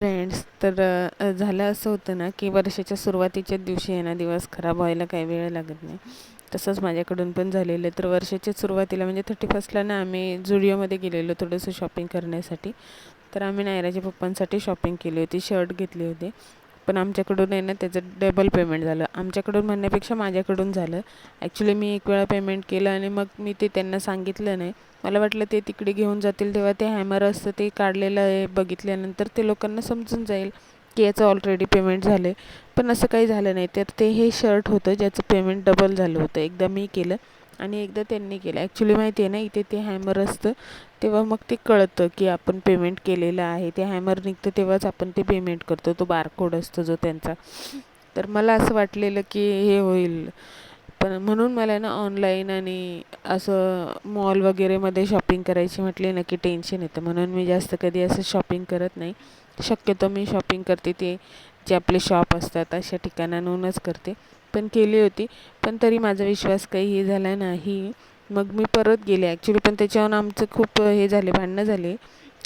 Friends तर झालं असं होतं ना की वर्षाच्या सुरुवातीच्याच दिवशी आहे ना दिवस खराब व्हायला काही वेळ लागत नाही. तसंच माझ्याकडून पण झालेलं आहे. तर वर्षाच्या सुरुवातीला म्हणजे 31ला ना आम्ही झुडिओमध्ये गेलेलो थोडंसं शॉपिंग करण्यासाठी. तर आम्ही नायराच्या पप्पांसाठी शॉपिंग केली होती, शर्ट घेतले होते. पण आमच्याकडून आहे ना त्याचं डबल पेमेंट झालं. आमच्याकडून म्हणण्यापेक्षा माझ्याकडून झालं. ॲक्च्युली मी एक वेळा पेमेंट केलं आणि मग मी ते त्यांना सांगितलं नाही. मला वाटलं ते तिकडे घेऊन जातील तेव्हा ते हॅमर असतं ते काढलेलं आहे बघितल्यानंतर ते लोकांना समजून जाईल की याचं ऑलरेडी पेमेंट झालं आहे. पण असं काही झालं नाही. तर ते हे शर्ट होतं ज्याचं पेमेंट डबल झालं होतं. एकदा मी केलं आणि एकदा त्यांनी केलं. ॲक्च्युली माहिती आहे ना इथे ते हॅमर असतं तेव्हा मग ते कळतं की आपण पेमेंट केलेलं आहे. ते हॅमर निघतं तेव्हाच आपण ते पेमेंट करतो. तो बारकोड असतो जो त्यांचा. तर मला असं वाटलेलं की हे होईल. पण म्हणून मला ना ऑनलाईन आणि असं मॉल वगैरेमध्ये शॉपिंग करायची म्हटली ना की टेन्शन येतं. म्हणून मी जास्त कधी असं शॉपिंग करत नाही. शक्यतो मी शॉपिंग करते ते जे आपले शॉप असतात अशा ठिकाणांहूनच करते. पण केली होती. पण तरी माझा विश्वास काही हे झाला नाही. मग मी परत गेले ॲक्च्युली पण त्याच्यावरून आमचं खूप हे झाले भांडणं झाले.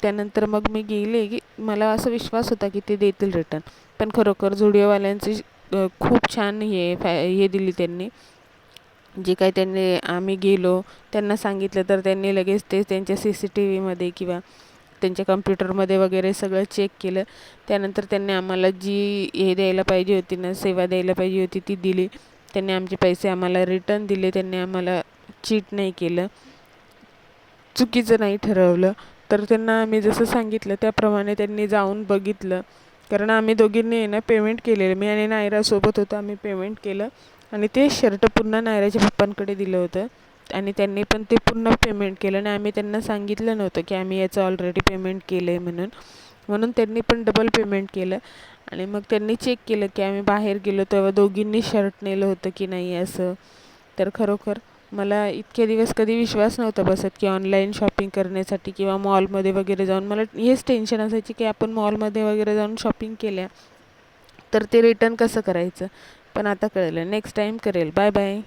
त्यानंतर मग मी गेले की मला असा विश्वास होता की ते देतील रिटर्न. पण खरोखर झुडिओवाल्यांची खूप छान हे दिली त्यांनी. जे काही त्यांनी आम्ही गेलो त्यांना सांगितलं तर त्यांनी लगेच ते त्यांच्या CCTVमध्ये किंवा त्यांच्या कम्प्युटरमध्ये वगैरे सगळं चेक केलं. त्यानंतर त्यांनी आम्हाला जी हे द्यायला पाहिजे होती ना सेवा द्यायला पाहिजे होती ती दिली. त्यांनी आमचे पैसे आम्हाला रिटर्न दिले. त्यांनी आम्हाला चीट नाही केलं, चुकीचं नाही ठरवलं. तर त्यांना आम्ही जसं सांगितलं त्याप्रमाणे त्यांनी जाऊन बघितलं. कारण आम्ही दोघींनी आहे ना पेमेंट केलेलं. मी आणि नायरा सोबत होतो. आम्ही पेमेंट केलं आणि ते शर्ट पुन्हा नायराच्या पप्पांकडे दिलं होतं आणि त्यांनी पण ते पुन्हा पेमेंट केलं आणि आम्ही त्यांना सांगितलं नव्हतं की आम्ही याचं ऑलरेडी पेमेंट केलं आहे म्हणून. म्हणून त्यांनी पण डबल पेमेंट केलं आणि मग त्यांनी चेक केलं की आम्ही बाहेर गेलो तेव्हा दोघींनी शर्ट नेलं होतं की नाही असं. तर खरोखर मला इतके दिवस कधी विश्वास नव्हता बसत की ऑनलाईन शॉपिंग करण्यासाठी किंवा मॉलमध्ये वगैरे जाऊन मला हेच टेन्शन असायची की आपण मॉलमध्ये वगैरे जाऊन शॉपिंग केल्या तर ते रिटर्न कसं करायचं. पण आता कळलं. नेक्स्ट टाईम करेल. Bye bye.